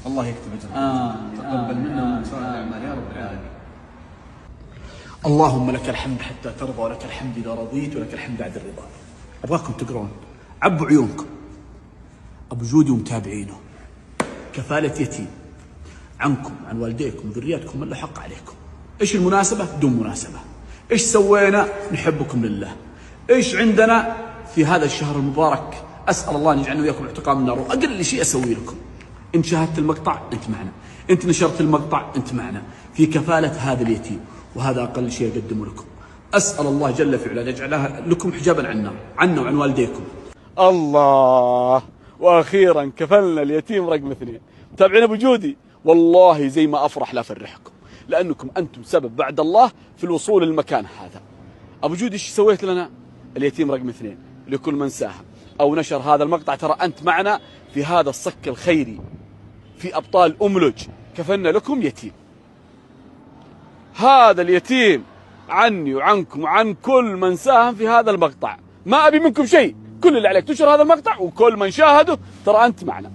الله يكتب أجرك. تقبل منا ومن صالح الأعمال يا رب العالمين. اللهم لك الحمد حتى ترضى، ولك الحمد إذا رضيت، ولك الحمد بعد الرضا. أبغاكم تقرون، عبوا عيونكم. أبو جودي ومتابعينه، كفالة يتيم عنكم عن والديكم وذرياتكم من له حق عليكم. إيش المناسبة؟ بدون مناسبة. إيش سوينا؟ نحبكم لله. إيش عندنا في هذا الشهر المبارك؟ أسأل الله أن يجعلنا وإياكم اعتقاء من النار. وأقل شيء أسوي لكم، إن شاهدت المقطع أنت معنا، أنت نشرت المقطع أنت معنا في كفالة هذا اليتيم، وهذا أقل شيء أقدمه لكم. أسأل الله جل في علاه أن يجعلها لكم حجابا عنا وعن والديكم. الله. وأخيرا كفلنا اليتيم رقم 2. متابعين أبو جودي، والله زي ما أفرح لا أفرحكم، لأنكم أنتم سبب بعد الله في الوصول للمكان هذا. أبو جودي إيش سويت لنا؟ اليتيم رقم 2 لكل من ساهم أو نشر هذا المقطع، ترى أنت معنا في هذا الصك الخيري في أبطال أملج. كفلنا لكم يتيم. هذا اليتيم عني وعنكم وعن كل من ساهم في هذا المقطع. ما أبي منكم شيء، كل اللي عليك تنشر هذا المقطع، وكل من شاهده ترى أنت معنا.